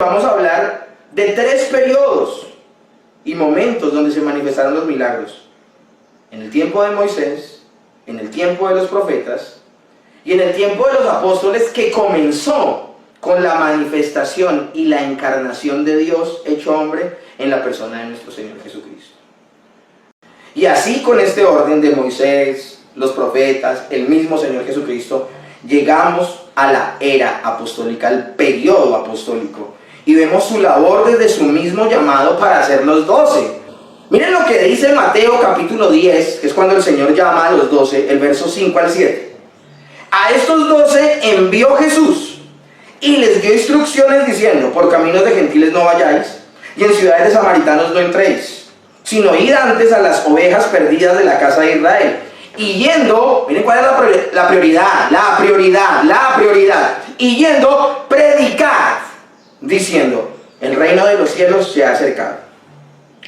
Vamos a hablar de 3 periodos y momentos donde se manifestaron los milagros. En el tiempo de Moisés, en el tiempo de los profetas y en el tiempo de los apóstoles, que comenzó con la manifestación y la encarnación de Dios hecho hombre en la persona de nuestro Señor Jesucristo. Y así, con este orden de Moisés, los profetas, el mismo Señor Jesucristo, llegamos a la era apostólica, al periodo apostólico, y vemos su labor desde su mismo llamado para hacer los 12. Miren lo que dice Mateo capítulo 10, que es cuando el Señor llama a los 12, el verso 5 al 7. A estos 12 envió Jesús y les dio instrucciones diciendo: por caminos de gentiles no vayáis, y en ciudades de samaritanos no entréis, sino id antes a las ovejas perdidas de la casa de Israel. Y yendo, miren cuál es la prioridad. Y yendo, predicad, diciendo: el reino de los cielos se ha acercado.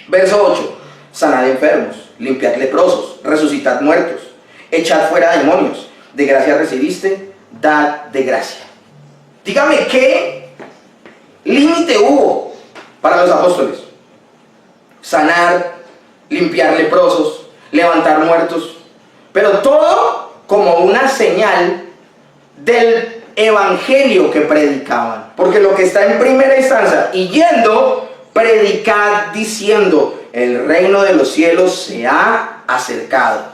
Verso 8. Sanad enfermos, limpiad leprosos, resucitad muertos, echad fuera demonios. De gracia recibiste, dad de gracia. Dígame, ¿qué límite hubo para los apóstoles? Sanar, limpiar leprosos, levantar muertos, pero todo como una señal del evangelio que predicaban. Porque lo que está en primera instancia, y yendo, predicad diciendo: el reino de los cielos se ha acercado.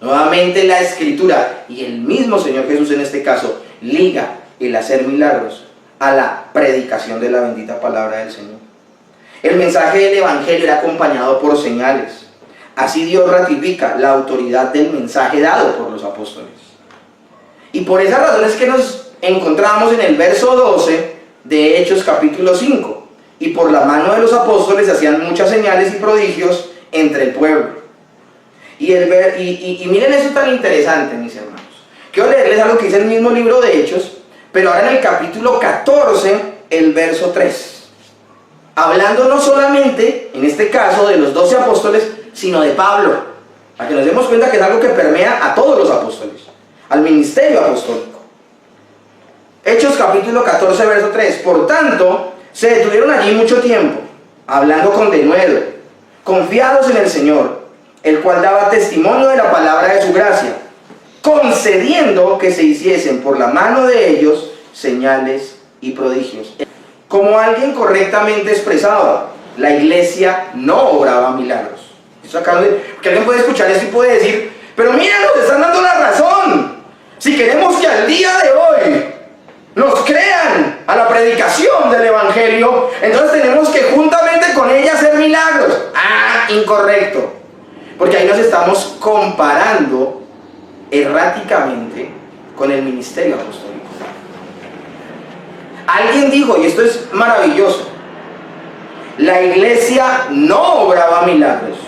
Nuevamente la escritura y el mismo Señor Jesús en este caso liga el hacer milagros a la predicación de la bendita palabra del Señor. El mensaje del evangelio era acompañado por señales. Así Dios ratifica la autoridad del mensaje dado por los apóstoles. Y por esa razón es que nos encontramos en el verso 12 de Hechos capítulo 5. Y por la mano de los apóstoles se hacían muchas señales y prodigios entre el pueblo. Y miren eso tan interesante, mis hermanos. Quiero leerles algo que dice el mismo libro de Hechos, pero ahora en el capítulo 14, el verso 3. Hablando no solamente, en este caso, de los 12 apóstoles, sino de Pablo, para que nos demos cuenta que es algo que permea a todos los apóstoles, al ministerio apostólico. Hechos capítulo 14, verso 3. Por tanto, se detuvieron allí mucho tiempo, hablando con denuedo, confiados en el Señor, el cual daba testimonio de la palabra de su gracia, concediendo que se hiciesen por la mano de ellos señales y prodigios. Como alguien correctamente expresaba, la iglesia no obraba milagros. Eso acá, que alguien puede escuchar esto y puede decir: pero mira, nos están dando la razón. Si queremos que al día de hoy nos crean a la predicación del evangelio, entonces tenemos que juntamente con ella hacer milagros. Incorrecto. Porque ahí nos estamos comparando erráticamente con el ministerio apostólico. Alguien dijo, y esto es maravilloso: la iglesia no obraba milagros,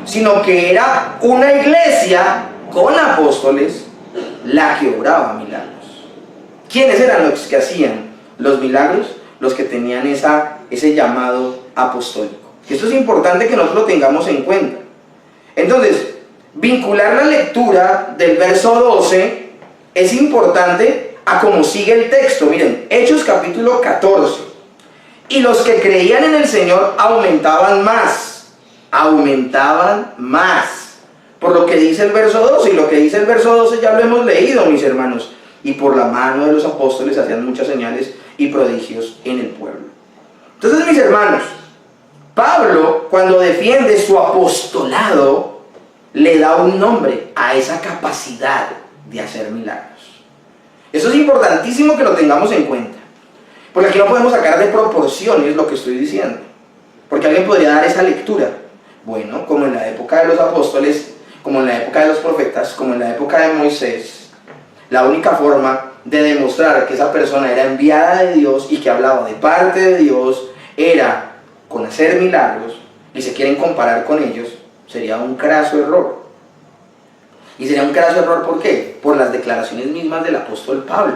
sino que era una iglesia con apóstoles la que obraba milagros. ¿Quiénes eran los que hacían los milagros? Los que tenían ese llamado apostólico. Y esto es importante que nosotros lo tengamos en cuenta. Entonces, vincular la lectura del verso 12 es importante a cómo sigue el texto. Miren, Hechos capítulo 14. Y los que creían en el Señor aumentaban más. Por lo que dice el verso 12. Y lo que dice el verso 12 ya lo hemos leído, mis hermanos. Y por la mano de los apóstoles hacían muchas señales y prodigios en el pueblo. Entonces, mis hermanos, Pablo, cuando defiende su apostolado, le da un nombre a esa capacidad de hacer milagros. Eso es importantísimo que lo tengamos en cuenta, porque aquí no podemos sacar de proporciones lo que estoy diciendo, porque alguien podría dar esa lectura. Bueno, como en la época de los apóstoles, como en la época de los profetas, como en la época de Moisés, la única forma de demostrar que esa persona era enviada de Dios y que hablaba de parte de Dios era con hacer milagros, y se quieren comparar con ellos, sería un craso error. Y sería un craso error, ¿por qué? Por las declaraciones mismas del apóstol Pablo.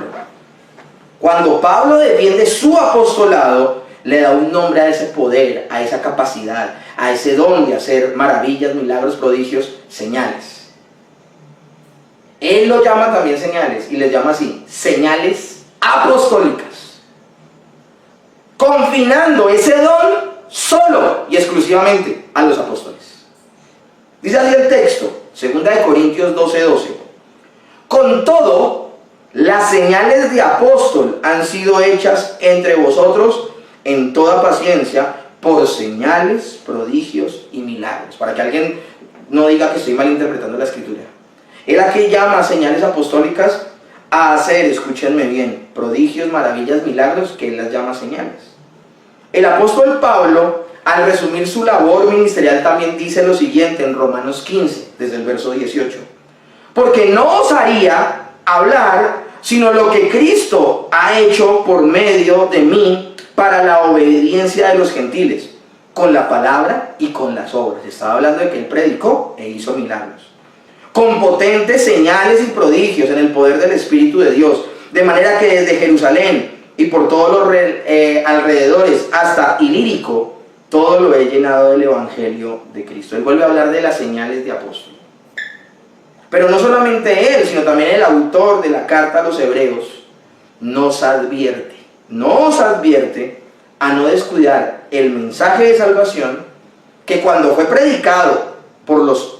Cuando Pablo defiende su apostolado, le da un nombre a ese poder, a esa capacidad, a ese don de hacer maravillas, milagros, prodigios, señales. Él lo llama también señales, y les llama así: señales apostólicas. confinando ese don solo y exclusivamente a los apóstoles. Dice así el texto, 2 Corintios 12:12. Con todo, las señales de apóstol han sido hechas entre vosotros en toda paciencia por señales, prodigios y milagros. Para que alguien no diga que estoy malinterpretando la escritura. Él aquí llama señales apostólicas a hacer, escúchenme bien, prodigios, maravillas, milagros, que él las llama señales. El apóstol Pablo, al resumir su labor ministerial, también dice lo siguiente en Romanos 15, desde el verso 18. Porque no os haría hablar sino lo que Cristo ha hecho por medio de mí para la obediencia de los gentiles, con la palabra y con las obras. Estaba hablando de que él predicó e hizo milagros, con potentes señales y prodigios en el poder del Espíritu de Dios, de manera que desde Jerusalén y por todos los alrededores hasta Ilírico, todo lo he llenado del Evangelio de Cristo. Él vuelve a hablar de las señales de apóstol. Pero no solamente él, sino también el autor de la carta a los hebreos nos advierte a no descuidar el mensaje de salvación que cuando fue predicado por los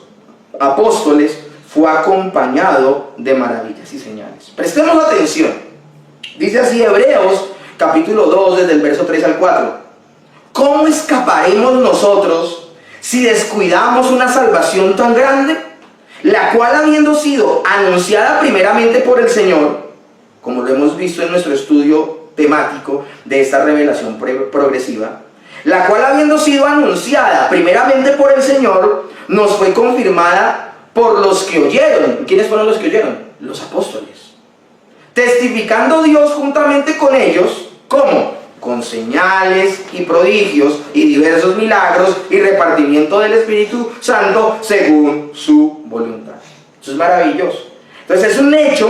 apóstoles fue acompañado de maravillas y señales. Prestemos atención. Dice así Hebreos capítulo 2 desde el verso 3 al 4. ¿Cómo escaparemos nosotros si descuidamos una salvación tan grande, la cual habiendo sido anunciada primeramente por el Señor, como lo hemos visto en nuestro estudio temático de esta revelación progresiva, la cual habiendo sido anunciada primeramente por el Señor, nos fue confirmada por los que oyeron? ¿Quiénes fueron los que oyeron? Los apóstoles. Testificando Dios juntamente con ellos, ¿cómo? Con señales y prodigios y diversos milagros y repartimiento del Espíritu Santo según su voluntad. Eso es maravilloso. Entonces es un hecho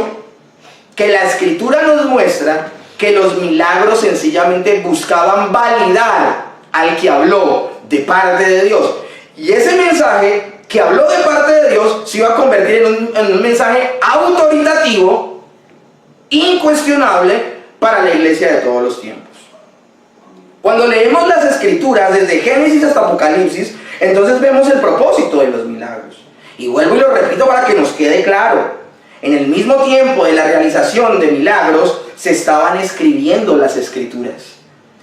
que la Escritura nos muestra que los milagros sencillamente buscaban validar al que habló de parte de Dios. Y ese mensaje que habló de parte de Dios se iba a convertir en un mensaje autoritativo, incuestionable para la iglesia de todos los tiempos. Cuando leemos las Escrituras desde Génesis hasta Apocalipsis, entonces vemos el propósito de los milagros. Y vuelvo y lo repito para que nos quede claro. En el mismo tiempo de la realización de milagros, se estaban escribiendo las Escrituras.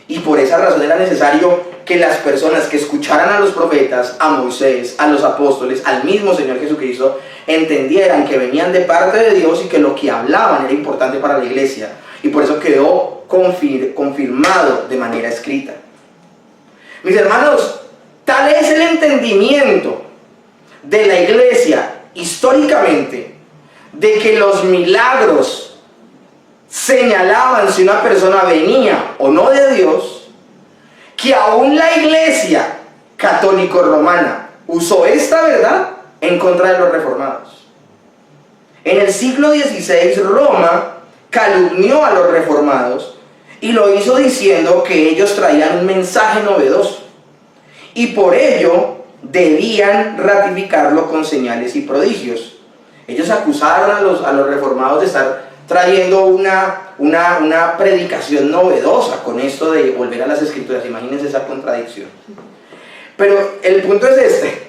Y por esa razón era necesario que las personas que escucharan a los profetas, a Moisés, a los apóstoles, al mismo Señor Jesucristo, entendieran que venían de parte de Dios y que lo que hablaban era importante para la iglesia. Y por eso quedó confirmado de manera escrita. Mis hermanos, tal es el entendimiento de la iglesia históricamente, de que los milagros señalaban si una persona venía o no de Dios, que aún la iglesia católico-romana usó esta verdad en contra de los reformados. En el siglo XVI, Roma calumnió a los reformados y lo hizo diciendo que ellos traían un mensaje novedoso y por ello debían ratificarlo con señales y prodigios. Ellos acusaron a los reformados de estar trayendo una predicación novedosa con esto de volver a las Escrituras. Imagínense esa contradicción. Pero el punto es este: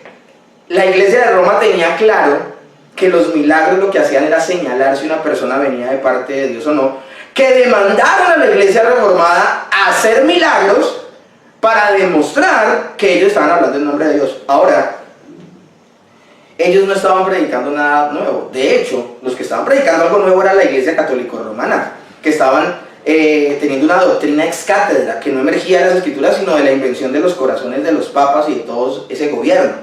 la iglesia de Roma tenía claro que los milagros lo que hacían era señalar si una persona venía de parte de Dios o no, que demandaron a la iglesia reformada a hacer milagros para demostrar que ellos estaban hablando en nombre de Dios. Ahora, ellos no estaban predicando nada nuevo. De hecho, los que estaban predicando algo nuevo era la iglesia católico-romana, que estaban teniendo una doctrina ex cátedra, que no emergía de las Escrituras, sino de la invención de los corazones de los papas y de todo ese gobierno.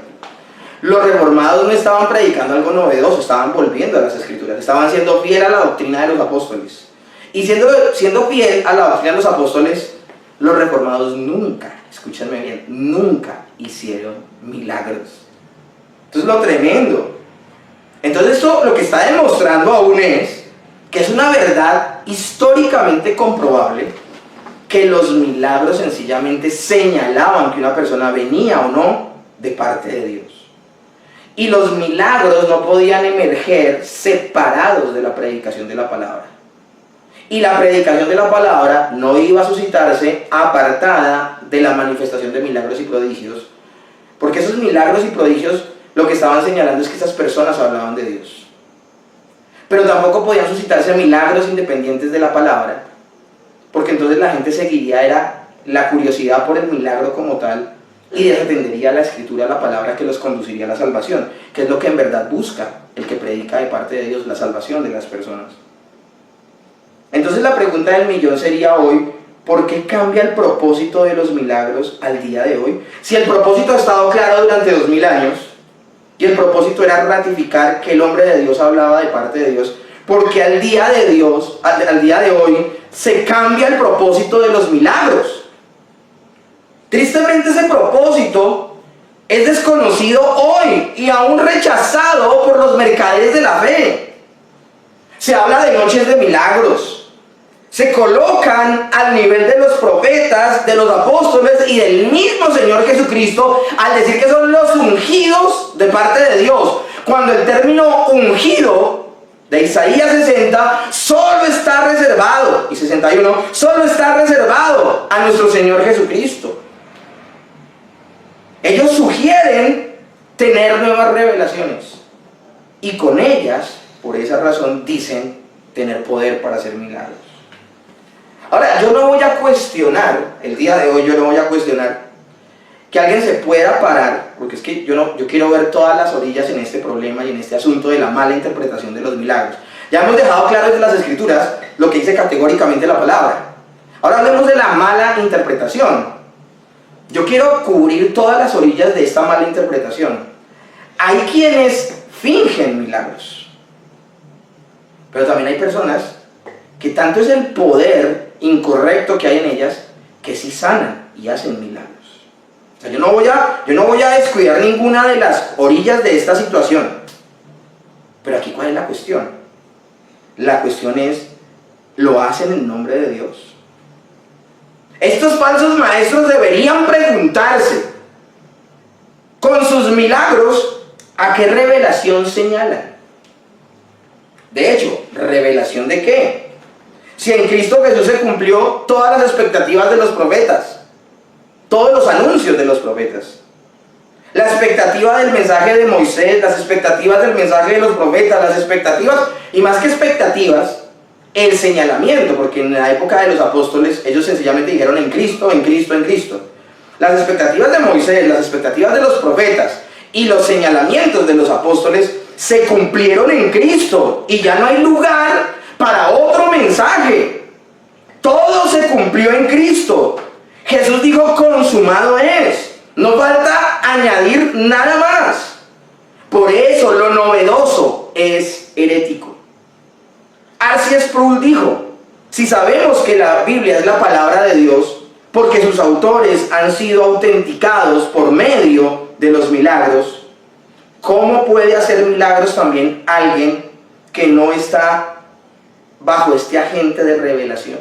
Los reformados no estaban predicando algo novedoso, estaban volviendo a las Escrituras, estaban siendo fiel a la doctrina de los apóstoles. Y siendo fiel a la doctrina de los apóstoles, los reformados nunca, escúchenme bien, nunca hicieron milagros. Entonces lo tremendo. Entonces esto lo que está demostrando aún es que es una verdad históricamente comprobable, que los milagros sencillamente señalaban que una persona venía o no de parte de Dios. Y los milagros no podían emerger separados de la predicación de la palabra. Y la predicación de la palabra no iba a suscitarse apartada de la manifestación de milagros y prodigios, porque esos milagros y prodigios lo que estaban señalando es que estas personas hablaban de Dios. Pero tampoco podían suscitarse milagros independientes de la palabra, porque entonces la gente seguiría era la curiosidad por el milagro como tal y desatendería a la escritura, a la palabra que los conduciría a la salvación, que es lo que en verdad busca el que predica de parte de Dios, la salvación de las personas. Entonces la pregunta del millón sería hoy, ¿por qué cambia el propósito de los milagros al día de hoy? Si el propósito ha estado claro durante 2000 años, y el propósito era ratificar que el hombre de Dios hablaba de parte de Dios, porque al día de hoy, se cambia el propósito de los milagros. Tristemente ese propósito es desconocido hoy y aún rechazado por los mercaderes de la fe. Se habla de noches de milagros. Se colocan al nivel de los profetas, de los apóstoles y del mismo Señor Jesucristo al decir que son los ungidos de parte de Dios. Cuando el término ungido de Isaías 60 solo está reservado, y 61, solo está reservado a nuestro Señor Jesucristo. Ellos sugieren tener nuevas revelaciones y con ellas, por esa razón, dicen tener poder para hacer milagros. Ahora, yo no voy a cuestionar, el día de hoy yo no voy a cuestionar que alguien se pueda parar, porque es que yo quiero ver todas las orillas en este problema y en este asunto de la mala interpretación de los milagros. Ya hemos dejado claro desde las Escrituras lo que dice categóricamente la palabra. Ahora hablemos de la mala interpretación. Yo quiero cubrir todas las orillas de esta mala interpretación. Hay quienes fingen milagros, pero también hay personas que tanto es el poder incorrecto que hay en ellas, que sí sanan y hacen milagros. O sea, yo no voy a descuidar ninguna de las orillas de esta situación. Pero aquí, ¿cuál es la cuestión? La cuestión es, ¿lo hacen en nombre de Dios? Estos falsos maestros deberían preguntarse, con sus milagros, ¿a qué revelación señalan? De hecho, ¿revelación de qué? Si en Cristo Jesús se cumplió todas las expectativas de los profetas, todos los anuncios de los profetas, la expectativa del mensaje de Moisés, las expectativas del mensaje de los profetas, las expectativas, y más que expectativas, el señalamiento, porque en la época de los apóstoles ellos sencillamente dijeron en Cristo, en Cristo, en Cristo. Las expectativas de Moisés, las expectativas de los profetas y los señalamientos de los apóstoles se cumplieron en Cristo y ya no hay lugar para otro mensaje. Todo se cumplió en Cristo. Jesús dijo, consumado es. No falta añadir nada más. Por eso lo novedoso es herético. R.C. Sproul dijo, si sabemos que la Biblia es la palabra de Dios, porque sus autores han sido autenticados por medio de los milagros, ¿cómo puede hacer milagros también alguien que no está bajo este agente de revelación?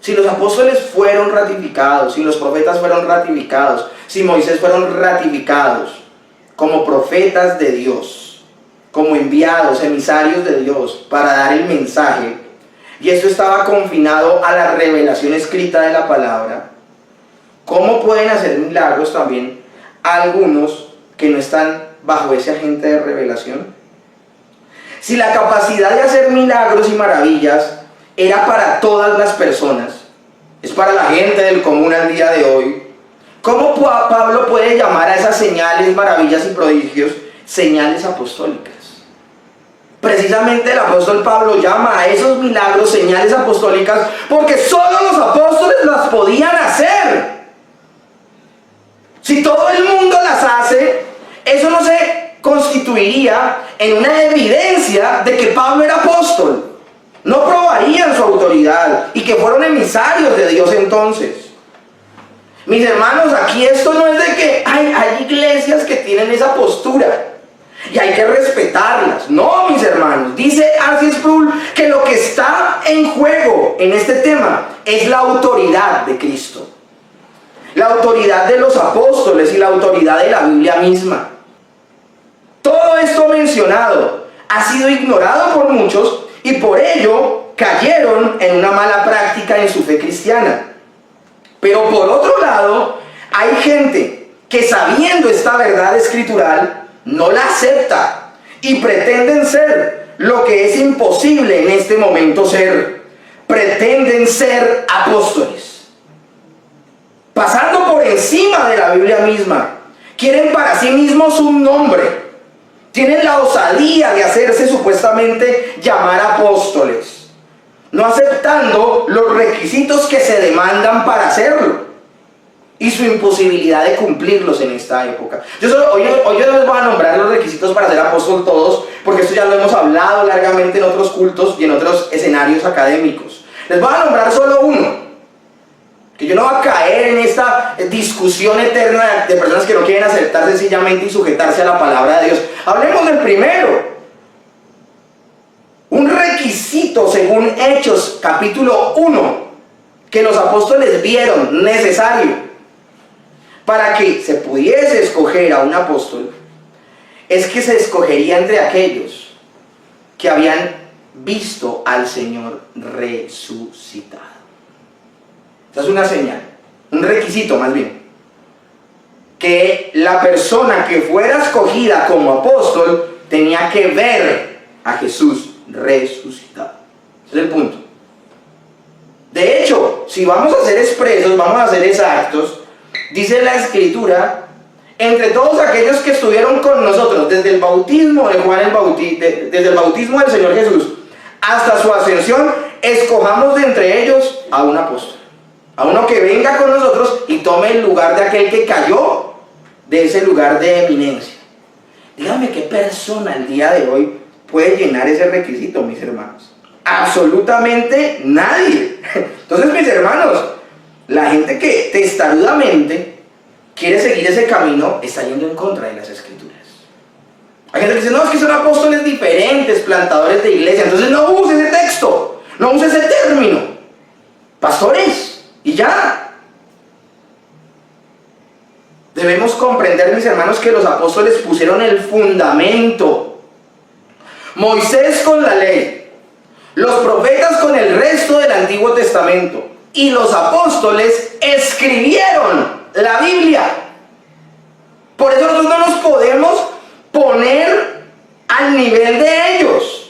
Si los apóstoles fueron ratificados, si los profetas fueron ratificados, si Moisés fueron ratificados como profetas de Dios, como enviados, emisarios de Dios para dar el mensaje, y esto estaba confinado a la revelación escrita de la palabra, ¿cómo pueden hacer milagros también algunos que no están bajo ese agente de revelación? Si la capacidad de hacer milagros y maravillas era para todas las personas, es para la gente del común al día de hoy, ¿cómo Pablo puede llamar a esas señales, maravillas y prodigios señales apostólicas? Precisamente el apóstol Pablo llama a esos milagros señales apostólicas porque solo los apóstoles las podían hacer. Si todo el mundo las hace, eso no se constituiría en una evidencia de que Pablo era apóstol. No probarían su autoridad y que fueron emisarios de Dios entonces. Mis hermanos, aquí esto no es de que hay iglesias que tienen esa postura y hay que respetarlas. No, mis hermanos, dice R.C. Sproul que lo que está en juego en este tema es la autoridad de Cristo, la autoridad de los apóstoles y la autoridad de la Biblia misma. Todo esto mencionado ha sido ignorado por muchos y por ello cayeron en una mala práctica en su fe cristiana. Pero por otro lado, hay gente que sabiendo esta verdad escritural, no la acepta y pretenden ser lo que es imposible en este momento ser. Pretenden ser apóstoles. Pasando por encima de la Biblia misma, quieren para sí mismos un nombre. Tienen la osadía de hacerse supuestamente llamar apóstoles, no aceptando los requisitos que se demandan para hacerlo y su imposibilidad de cumplirlos en esta época. Hoy yo no les voy a nombrar los requisitos para ser apóstol todos, porque esto ya lo hemos hablado largamente en otros cultos y en otros escenarios académicos. Les voy a nombrar solo uno, que yo no voy a caer en esta discusión eterna de personas que no quieren aceptar sencillamente y sujetarse a la palabra de Dios. Hablemos del primero. Un requisito según Hechos capítulo 1 que los apóstoles vieron necesario para que se pudiese escoger a un apóstol es que se escogería entre aquellos que habían visto al Señor resucitado. Esa es una señal, un requisito más bien, que la persona que fuera escogida como apóstol tenía que ver a Jesús resucitado. Ese es el punto. De hecho, si vamos a ser expresos, vamos a ser exactos, dice la Escritura, entre todos aquellos que estuvieron con nosotros desde el bautismo de Juan el Bautista, desde el bautismo del Señor Jesús hasta su ascensión, escojamos de entre ellos a un apóstol. A uno que venga con nosotros y tome el lugar de aquel que cayó de ese lugar de eminencia. Dígame qué persona el día de hoy puede llenar ese requisito, mis hermanos. Absolutamente nadie. Entonces, mis hermanos, la gente que testarudamente quiere seguir ese camino está yendo en contra de las Escrituras. Hay gente que dice, no, es que son apóstoles diferentes, plantadores de iglesia. Entonces no use ese texto, no use ese término. Pastores. Y ya. Debemos comprender, mis hermanos, que los apóstoles pusieron el fundamento. Moisés con la ley, los profetas con el resto del Antiguo Testamento y los apóstoles escribieron la Biblia. Por eso nosotros no nos podemos poner al nivel de ellos.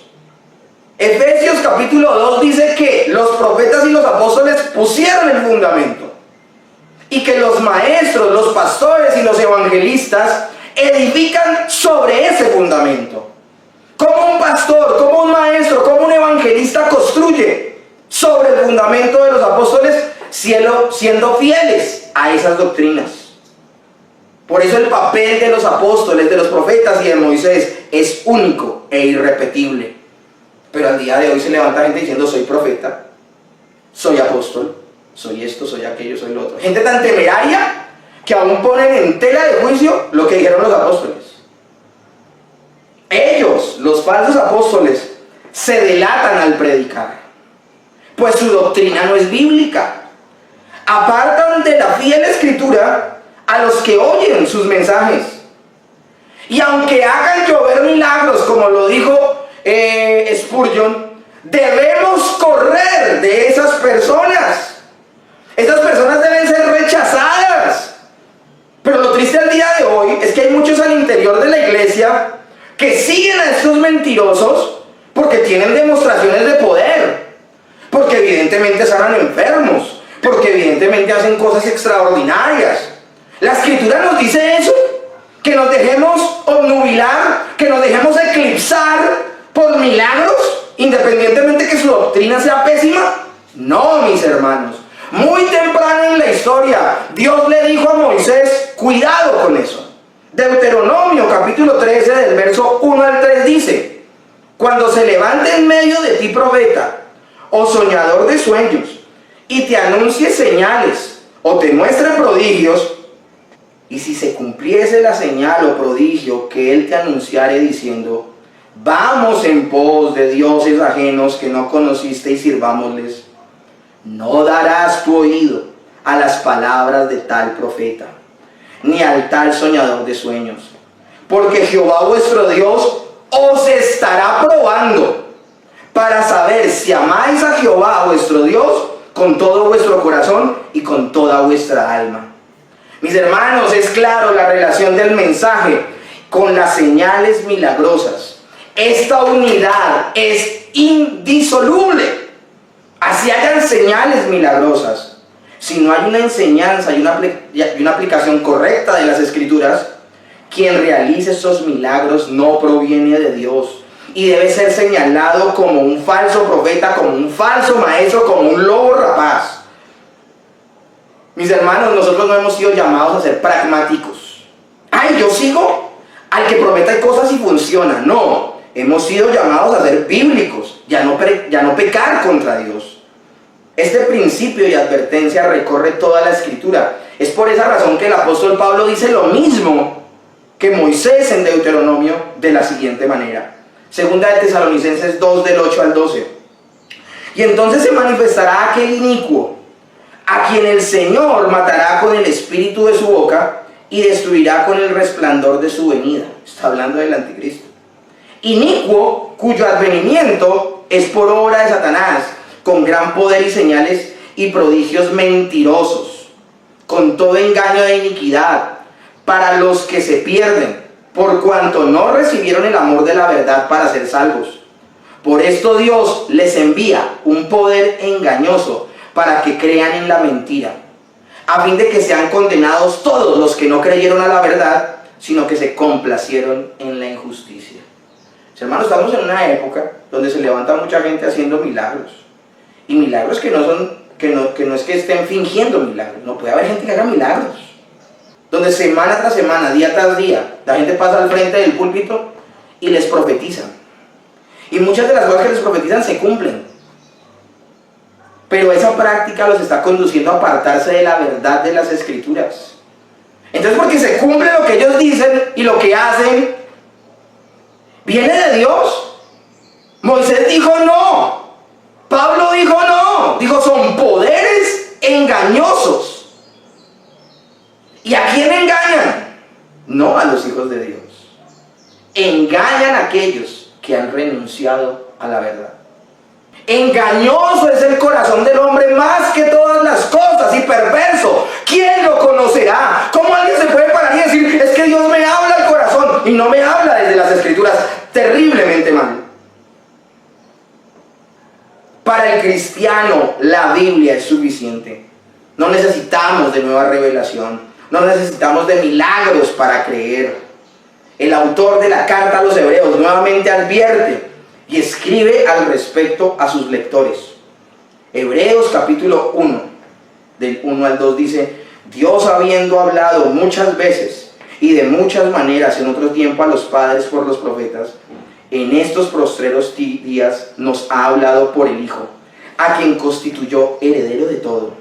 Efesios capítulo 2 dice que los profetas y los apóstoles pusieron el fundamento y que los maestros, los pastores y los evangelistas edifican sobre ese fundamento. ¿Cómo un pastor, como un maestro, como un evangelista construye sobre el fundamento de los apóstoles, siendo fieles a esas doctrinas? Por eso el papel de los apóstoles, de los profetas y de Moisés es único e irrepetible. Pero al día de hoy se levanta gente diciendo, soy profeta, soy apóstol, soy esto, soy aquello, soy lo otro. Gente tan temeraria que aún ponen en tela de juicio lo que dijeron los apóstoles. Ellos, los falsos apóstoles, se delatan al predicar, pues su doctrina no es bíblica. Apartan de la fiel Escritura a los que oyen sus mensajes. Y aunque hagan llover milagros, como lo dijo Spurgeon, debemos correr de esas personas. Esas personas deben ser rechazadas. Pero lo triste al día de hoy es que hay muchos al interior de la iglesia que siguen a estos mentirosos porque tienen demostraciones de poder, porque evidentemente sanan enfermos, porque evidentemente hacen cosas extraordinarias. La Escritura nos dice eso, que nos dejemos obnubilar, que nos dejemos eclipsar por milagros, independientemente que su doctrina sea pésima. No, mis hermanos. Muy temprano en la historia, Dios le dijo a Moisés, cuidado con eso. Deuteronomio capítulo 13 del verso 1 al 3 dice, cuando se levante en medio de ti profeta o soñador de sueños y te anuncie señales o te muestre prodigios, y si se cumpliese la señal o prodigio que él te anunciare diciendo, vamos en pos de dioses ajenos que no conociste y sirvámosles, no darás tu oído a las palabras de tal profeta, ni al tal soñador de sueños, porque Jehová vuestro Dios os estará probando para saber si amáis a Jehová vuestro Dios con todo vuestro corazón y con toda vuestra alma. Mis hermanos, es claro la relación del mensaje con las señales milagrosas. Esta unidad es indisoluble. Así hayan señales milagrosas. Si no hay una enseñanza y una aplicación correcta de las Escrituras, quien realice estos milagros no proviene de Dios y debe ser señalado como un falso profeta, como un falso maestro, como un lobo rapaz. Mis hermanos, nosotros no hemos sido llamados a ser pragmáticos. Ay, yo sigo al que promete cosas y funciona. No, hemos sido llamados a ser bíblicos, ya no pecar contra Dios. Este principio y advertencia recorre toda la Escritura. Es por esa razón que el apóstol Pablo dice lo mismo que Moisés en Deuteronomio de la siguiente manera. Segunda de Tesalonicenses 2, del 8 al 12. Y entonces se manifestará aquel inicuo, a quien el Señor matará con el espíritu de su boca y destruirá con el resplandor de su venida. Está hablando del anticristo. Inicuo, cuyo advenimiento es por obra de Satanás, con gran poder y señales y prodigios mentirosos, con todo engaño de iniquidad, para los que se pierden, por cuanto no recibieron el amor de la verdad para ser salvos. Por esto Dios les envía un poder engañoso para que crean en la mentira, a fin de que sean condenados todos los que no creyeron a la verdad, sino que se complacieron en la injusticia. Hermanos, estamos en una época donde se levanta mucha gente haciendo milagros, y milagros que no es que estén fingiendo milagros. No puede haber gente que haga milagros, donde semana tras semana, día tras día, la gente pasa al frente del púlpito y les profetizan, y muchas de las cosas que les profetizan se cumplen, pero esa práctica los está conduciendo a apartarse de la verdad de las Escrituras. Entonces, porque se cumple lo que ellos dicen y lo que hacen, ¿viene de Dios? Moisés dijo no. Pablo dijo no. Dijo, son poderes engañosos. ¿Y a quién engañan? No a los hijos de Dios. Engañan a aquellos que han renunciado a la verdad. Engañoso es el corazón del hombre más que todas las cosas, y perverso. ¿Quién lo conocerá? ¿Cómo alguien se puede parar y decir, es que Dios me habla al corazón y no me habla desde las Escrituras? Terriblemente mal. Para el cristiano, la Biblia es suficiente. No necesitamos de nueva revelación. No necesitamos de milagros para creer. El autor de la carta a los Hebreos nuevamente advierte y escribe al respecto a sus lectores. Hebreos capítulo 1, del 1 al 2 dice: Dios, habiendo hablado muchas veces y de muchas maneras en otro tiempo a los padres por los profetas, en estos postreros días nos ha hablado por el Hijo, a quien constituyó heredero de todo,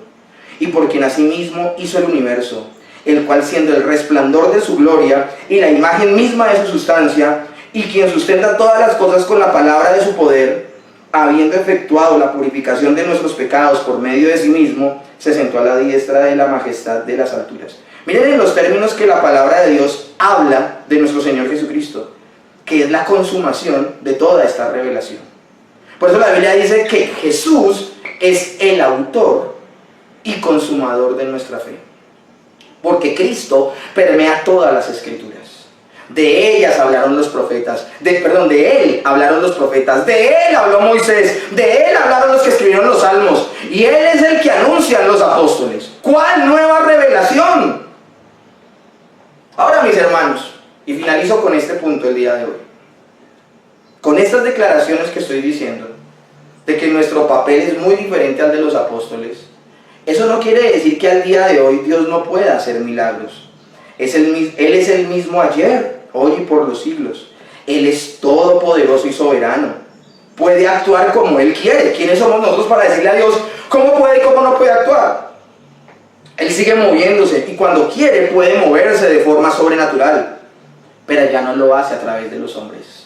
y por quien asimismo hizo el universo, el cual, siendo el resplandor de su gloria y la imagen misma de su sustancia, y quien sustenta todas las cosas con la palabra de su poder, habiendo efectuado la purificación de nuestros pecados por medio de sí mismo, se sentó a la diestra de la majestad de las alturas. Miren en los términos que la palabra de Dios habla de nuestro Señor Jesucristo, que es la consumación de toda esta revelación. Por eso la Biblia dice que Jesús es el autor y consumador de nuestra fe, porque Cristo permea todas las Escrituras. De ellas hablaron los profetas, de él hablaron los profetas, de él habló Moisés, de él hablaron los que escribieron los salmos, y él es el que anuncian los apóstoles. ¿Cuál nueva revelación? Ahora, mis hermanos, y finalizo con este punto el día de hoy, con estas declaraciones que estoy diciendo, de que nuestro papel es muy diferente al de los apóstoles, eso no quiere decir que al día de hoy Dios no pueda hacer milagros. Él es el mismo ayer, hoy y por los siglos. Él es todopoderoso y soberano. Puede actuar como Él quiere. ¿Quiénes somos nosotros para decirle a Dios cómo puede y cómo no puede actuar? Él sigue moviéndose, y cuando quiere puede moverse de forma sobrenatural, pero ya no lo hace a través de los hombres,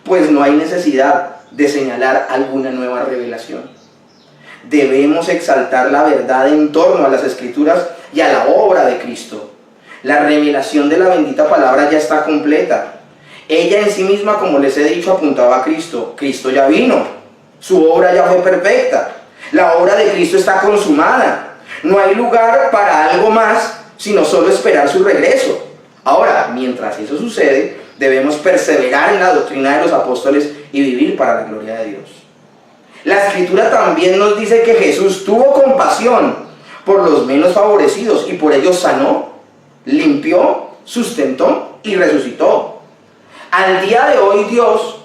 pues no hay necesidad de señalar alguna nueva revelación. Debemos exaltar la verdad en torno a las Escrituras y a la obra de Cristo. La revelación de la bendita palabra ya está completa. Ella en sí misma, como les he dicho, apuntaba a Cristo. Cristo ya vino. Su obra ya fue perfecta. La obra de Cristo está consumada. No hay lugar para algo más, sino solo esperar su regreso. Ahora, mientras eso sucede, debemos perseverar en la doctrina de los apóstoles y vivir para la gloria de Dios. La Escritura también nos dice que Jesús tuvo compasión por los menos favorecidos y por ellos sanó, limpió, sustentó y resucitó. Al día de hoy Dios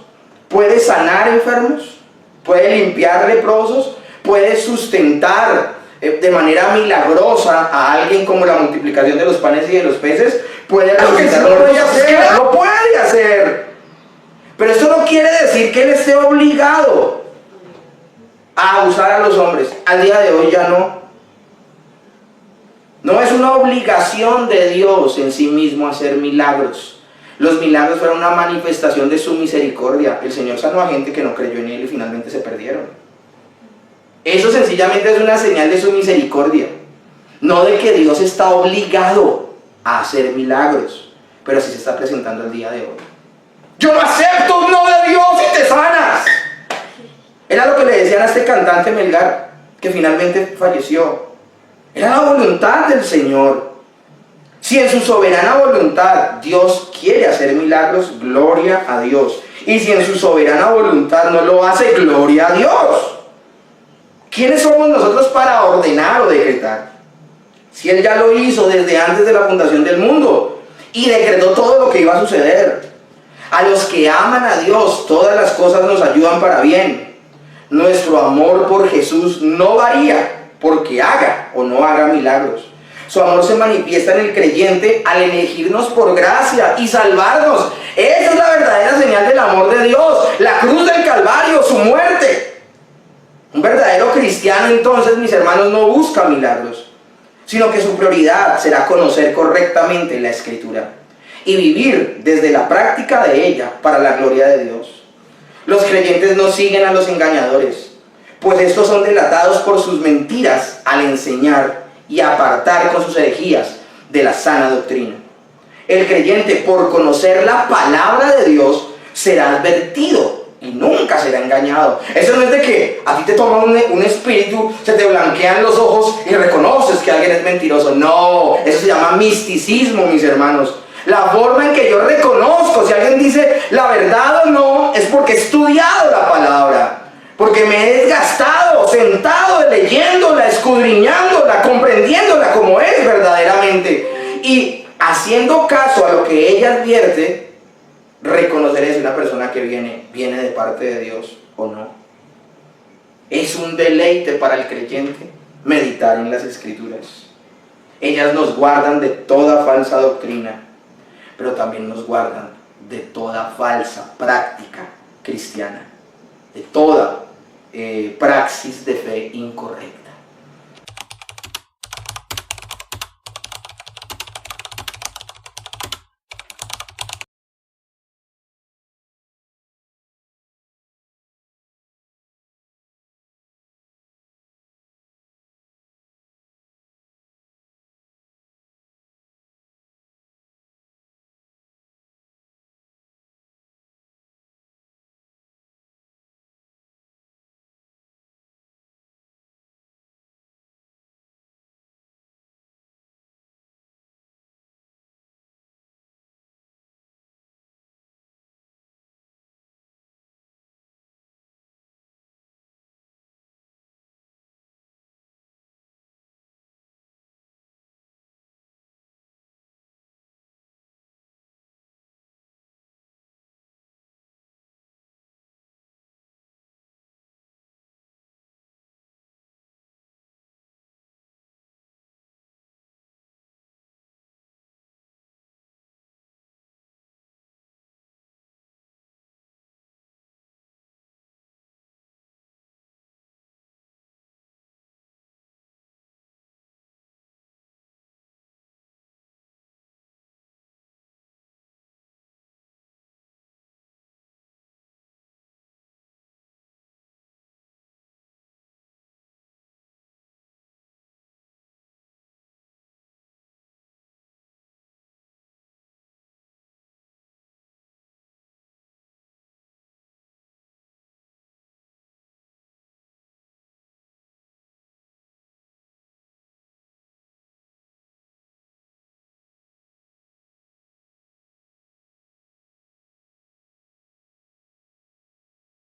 puede sanar enfermos, puede limpiar leprosos, puede sustentar de manera milagrosa a alguien, como la multiplicación de los panes y de los peces, puede resucitar. Lo puede hacer. Pero esto no quiere decir que Él esté obligado a usar a los hombres. Al día de hoy ya no. No es una obligación de Dios en sí mismo hacer milagros. Los milagros fueron una manifestación de su misericordia. El Señor sanó a gente que no creyó en Él y finalmente se perdieron. Eso sencillamente es una señal de su misericordia, no de que Dios está obligado a hacer milagros, pero así se está presentando el día de hoy. Yo no acepto un no de Dios y te sanas. Era lo que le decían a este cantante Melgar, que finalmente falleció. Era la voluntad del Señor. Si en su soberana voluntad Dios quiere hacer milagros, gloria a Dios. Y si en su soberana voluntad no lo hace, gloria a Dios. ¿Quiénes somos nosotros para ordenar o decretar? Si Él ya lo hizo desde antes de la fundación del mundo y decretó todo lo que iba a suceder. A los que aman a Dios, todas las cosas nos ayudan para bien. Nuestro amor por Jesús no varía porque haga o no haga milagros. Su amor se manifiesta en el creyente al elegirnos por gracia y salvarnos. Esa es la verdadera señal del amor de Dios. La cruz del Calvario, su muerte. Un verdadero cristiano, entonces, mis hermanos, no busca milagros, sino que su prioridad será conocer correctamente la Escritura y vivir desde la práctica de ella para la gloria de Dios. Los creyentes no siguen a los engañadores, pues estos son delatados por sus mentiras al enseñar y apartar con sus herejías de la sana doctrina. El creyente, por conocer la palabra de Dios, será advertido y nunca será engañado. Eso no es de que a ti te toma un espíritu, se te blanquean los ojos y reconoces que alguien es mentiroso. No, eso se llama misticismo, mis hermanos. La forma en que yo reconozco si alguien dice la verdad o no es porque he estudiado la palabra, porque me he desgastado, sentado, leyéndola, escudriñándola, comprendiéndola como es verdaderamente y haciendo caso a lo que ella advierte. Reconoceré si una persona que viene de parte de Dios o no. Es un deleite para el creyente meditar en las Escrituras. Ellas nos guardan de toda falsa doctrina, pero también nos guardan de toda falsa práctica cristiana, de toda praxis de fe incorrecta.